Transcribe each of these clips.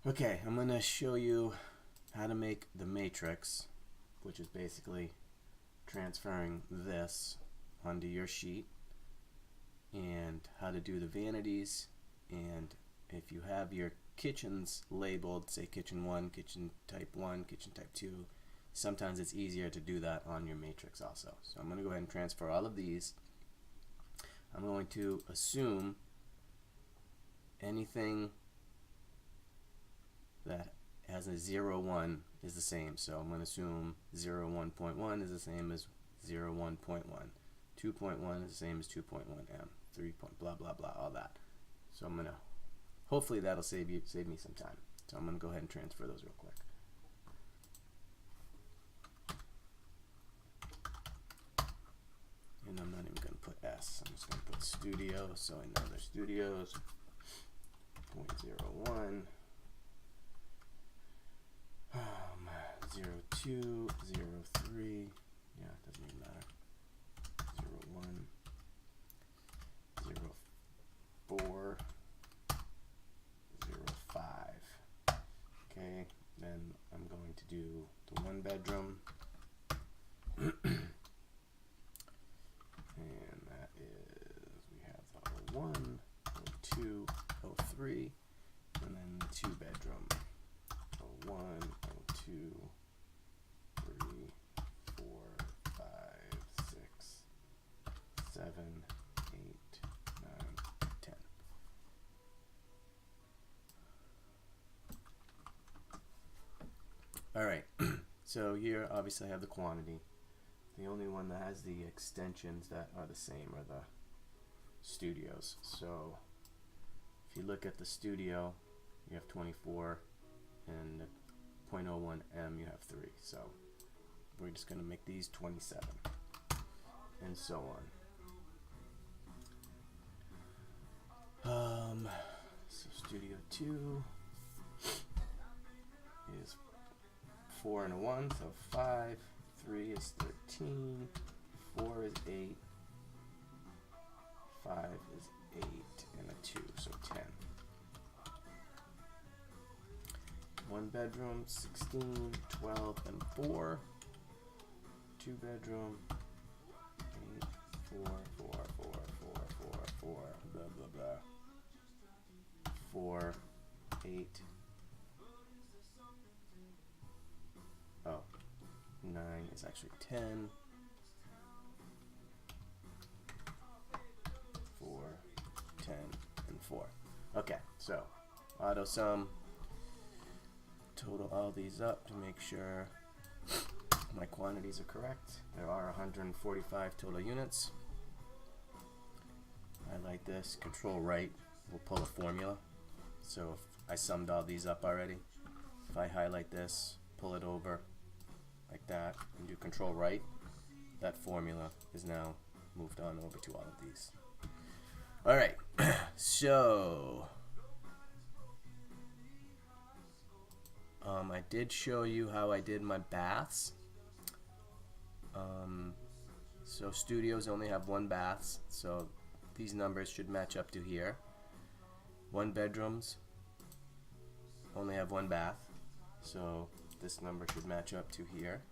Okay, I'm going to show you how to make the matrix, which is basically transferring this onto your sheet, and how to do the vanities. And if you have your kitchens labeled, say kitchen 1, kitchen type 1, kitchen type 2, sometimes it's easier to do that on your matrix also. So I'm going to go ahead and transfer all of these. I'm going to assume anything that has a 0, 1 is the same. So I'm going to assume 0, 1.1 is the same as 0, 1.1. 2.1 is the same as 2.1 m. 3 point blah blah blah, all that. So I'm going to, hopefully that'll save me some time. So I'm going to go ahead and transfer those real quick. And I'm not even going to put S. I'm just going to put studio, so I know they're studios. 0.01. 02, 03, yeah, it doesn't even matter. 01, 04, 05. Okay, then I'm going to do the 1 bedroom. And that is, we have the 01, 02, 03, and then the 2 bedroom. 01, 02, 3, 4, 5, 6, 7, 8, 9, 10. Alright, so here obviously I have the quantity. The only one that has the extensions that are the same are the studios. So if you look at the studio, you have 24, and the 0.01 m you have 3. So we're just going to make these 27, and so on. So studio 2 is 4 and a 1, so 5. 3 is 13. 4 is 8. 5 is 8 and a 2, so 10. 1 bedroom, 16, 12, and 4. 2 bedroom, 8, 4, 4, 4, 4, 4, 4, blah, blah, blah. 4, 8. Oh, 9 is actually 10. 4, 10, and 4. Okay, so auto sum. Total all these up to make sure my quantities are correct. There are 145 total units. Highlight this, control right will pull a formula. So if I summed all these up already, if I highlight this, pull it over like that, and do control right, that formula is now moved on over to all of these. Alright, so I did show you how I did my baths. So studios only have 1 bath, so these numbers should match up to here. 1 bedrooms only have 1 bath, so this number should match up to here.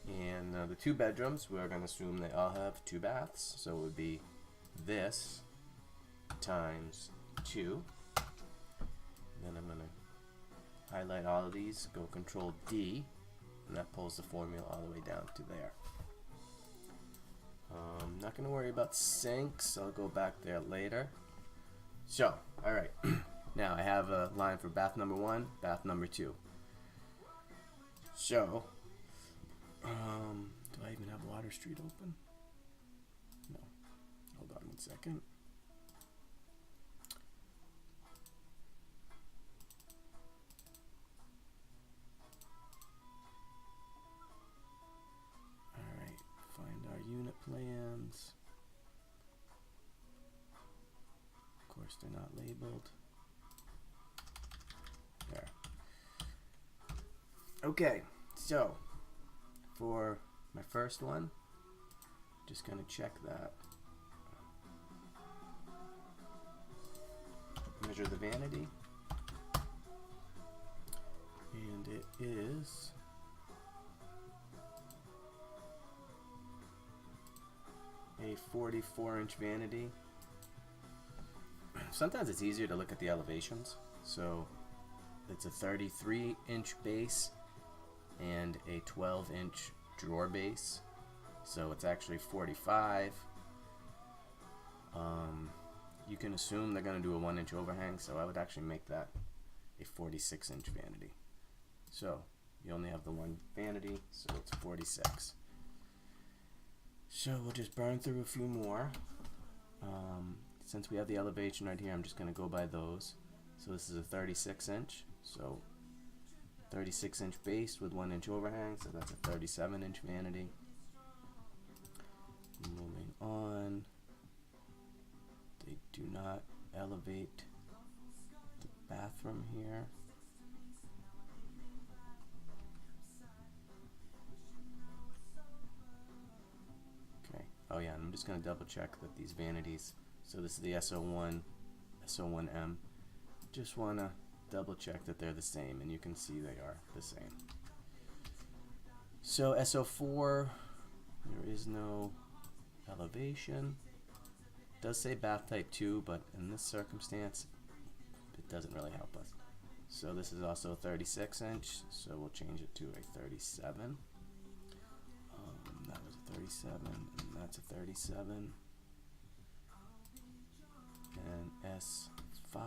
And the 2 bedrooms, we're going to assume they all have 2 baths, so it would be this times 2. Then I'm going to highlight all of these, go control D, and that pulls the formula all the way down to there. Not going to worry about sinks, I'll go back there later. So, alright, now I have a line for bath number 1, bath number 2. So, do I even have Water Street open? No. Hold on 1 second. Unit plans. Of course, they're not labeled. There. Okay, so for my first one, just going to check that. Measure the vanity. it is a 44-inch vanity. Sometimes it's easier to look at the elevations. So it's a 33-inch base and a 12-inch drawer base. So it's actually 45. You can assume they're going to do a 1-inch overhang, so I would actually make that a 46-inch vanity. So you only have the one vanity, so it's 46. So we'll just burn through a few more. Since we have the elevation right here, I'm just going to go by those. So this is a 36-inch, so 36-inch base with 1-inch overhang, so that's a 37-inch vanity. Moving on, they do not elevate the bathroom here. Okay, oh yeah, and I'm just going to double check that these vanities, so this is the SO1, SO1M, just want to double check that they're the same, and you can see they are the same. So SO4, there is no elevation. It does say bath type 2, but in this circumstance it doesn't really help us. So this is also a 36-inch, so we'll change it to a 37. That was a 37, and that's a 37. And S5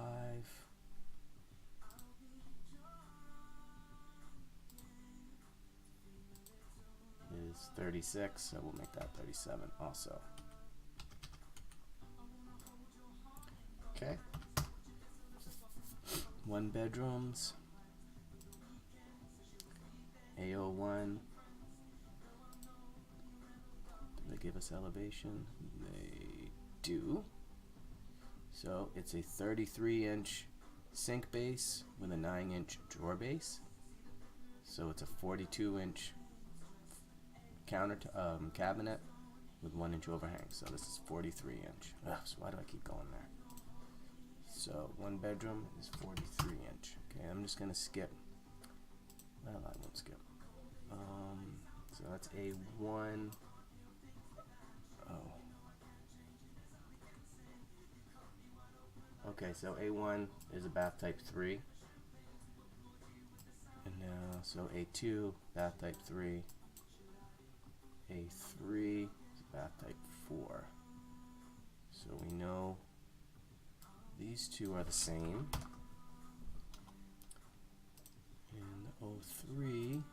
is 36, so we'll make that 37 also. Okay. 1 bedrooms. AO1. Do they give us elevation? They do. So it's a 33-inch sink base with a 9-inch drawer base. So it's a 42-inch counter cabinet with 1-inch overhang. So this is 43-inch. So why do I keep going there? So 1 bedroom is 43-inch. Okay, I'm just gonna skip. Well, I won't skip. So that's A1. Oh. Okay, so A1 is a bath type 3. And now, so A2, bath type 3. A3 is a bath type 4. So we know these two are the same. And O3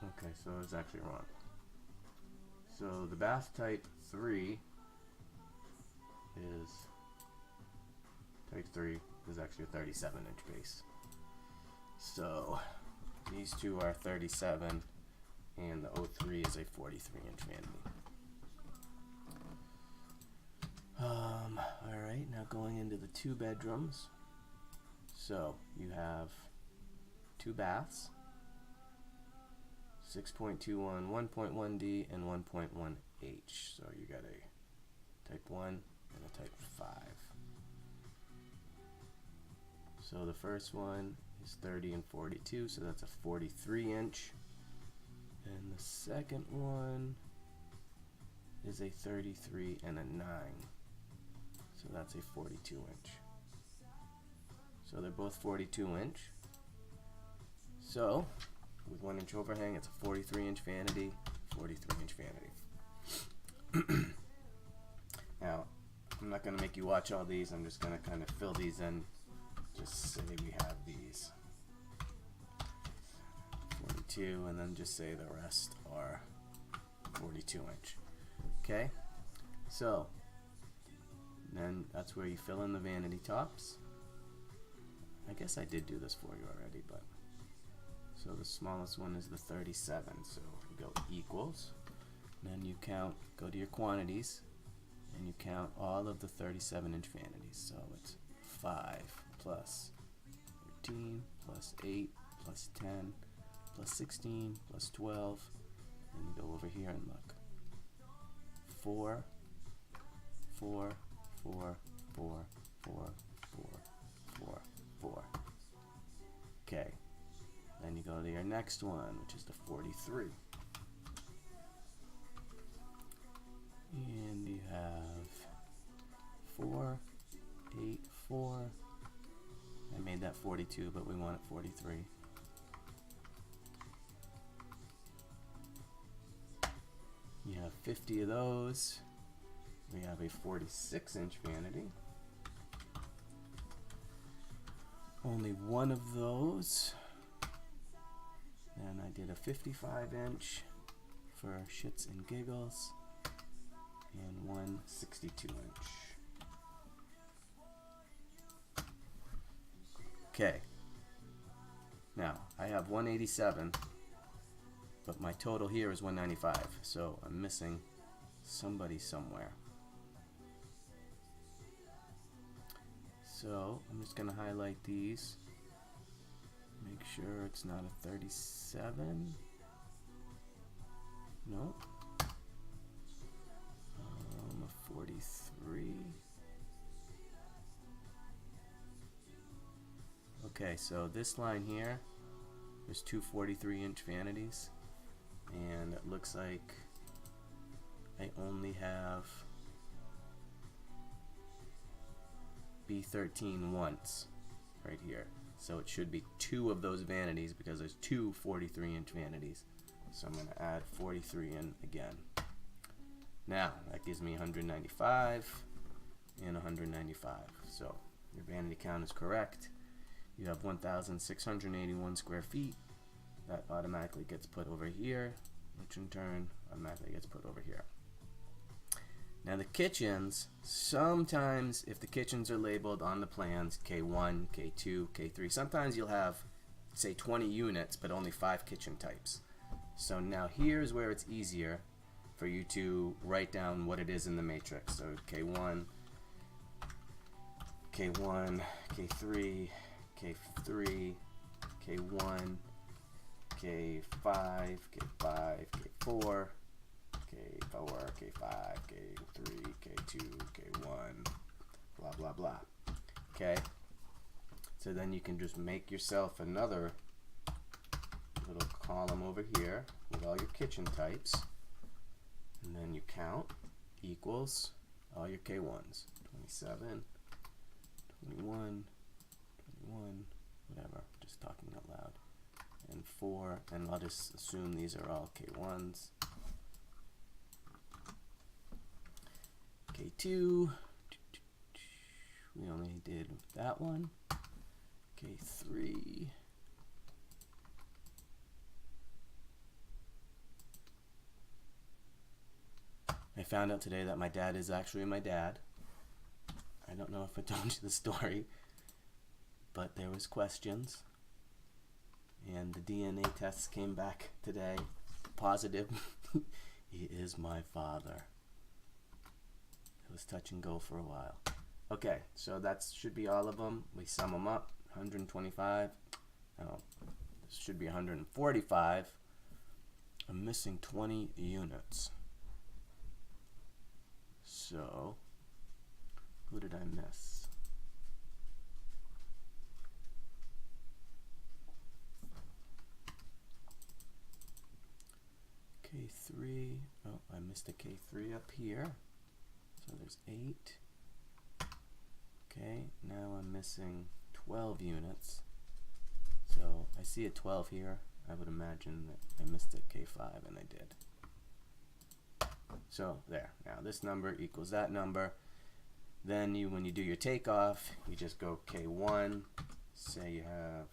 okay, so it's actually wrong. So the bath type 3 is actually a 37-inch base. So these two are 37 and the O3 is a 43-inch vanity. Alright, now going into the 2 bedrooms. So you have 2 baths, 6.21, 1.1D, and 1.1H. So you got a type 1 and a type 5. So the first one is 30 and 42, so that's a 43-inch. And the second one is a 33 and a 9. So that's a 42-inch. So they're both 42-inch. So with 1-inch overhang, it's a 43-inch vanity, 43-inch vanity. Now, I'm not going to make you watch all these. I'm just going to kind of fill these in. Just say we have these 42, and then just say the rest are 42-inch. Okay? So, then that's where you fill in the vanity tops. I guess I did do this for you already, but so the smallest one is the 37. So you go equals, and then you count, go to your quantities, and you count all of the 37-inch vanities. So it's 5 plus 13 plus 8 plus 10 plus 16 plus 12. And you go over here and look. 4, 4, 4, 4, 4, 4, 4, 4. Okay. Then you go to your next one, which is the 43. And you have 4, 8, 4. I made that 42, but we want it 43. You have 50 of those. We have a 46-inch vanity. Only one of those. And I did a 55-inch for shits and giggles. And one 62-inch. Okay. Now, I have 187, but my total here is 195, so I'm missing somebody somewhere. So, I'm just going to highlight these. Make sure it's not a 37. Nope. A 43. Okay, so this line here, there's two 43-inch vanities, and it looks like I only have B13 once right here. So it should be two of those vanities because there's two 43-inch vanities. So I'm going to add 43 in again. Now, that gives me 195 and 195. So your vanity count is correct. You have 1,681 square feet. That automatically gets put over here, which in turn automatically gets put over here. Now the kitchens, sometimes if the kitchens are labeled on the plans, K1, K2, K3, sometimes you'll have, say, 20 units, but only 5 kitchen types. So now here's where it's easier for you to write down what it is in the matrix. So K1, K1, K3, K3, K1, K5, K5, K4, K4, K5, K3, K2, K1, blah, blah, blah. Okay? So then you can just make yourself another little column over here with all your kitchen types. And then you count equals all your K1s. 27, 21, 21, whatever. Just talking out loud. And 4, and I'll just assume these are all K1s. K2, we only did that one. K3, I found out today that my dad is actually my dad. I don't know if I told you the story, but there was questions, and the DNA tests came back today positive. He is my father. It was touch and go for a while. Okay, so that should be all of them. We sum them up. 125. Oh, this should be 145. I'm missing 20 units. So, who did I miss? K3. Oh, I missed a K3 up here. So there's 8. Okay, now I'm missing 12 units. So I see a 12 here. I would imagine that I missed a K5, and I did. So there. Now this number equals that number. Then when you do your takeoff, you just go K1. Say you have,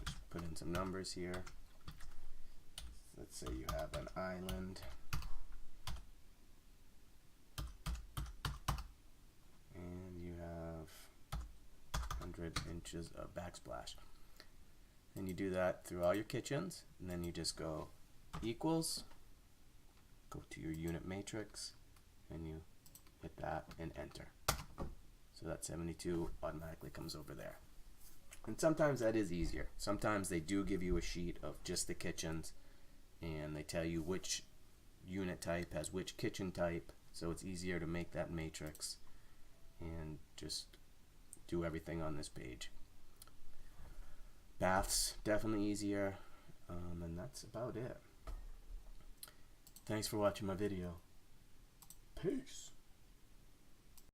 just put in some numbers here. Let's say you have an island. And you have 100 inches of backsplash. And you do that through all your kitchens, and then you just go equals, go to your unit matrix, and you hit that and enter. So that 72 automatically comes over there. And sometimes that is easier. Sometimes they do give you a sheet of just the kitchens, and they tell you which unit type has which kitchen type, so it's easier to make that matrix and just do everything on this page. Baths, definitely easier, and that's about it. Thanks for watching my video. Peace.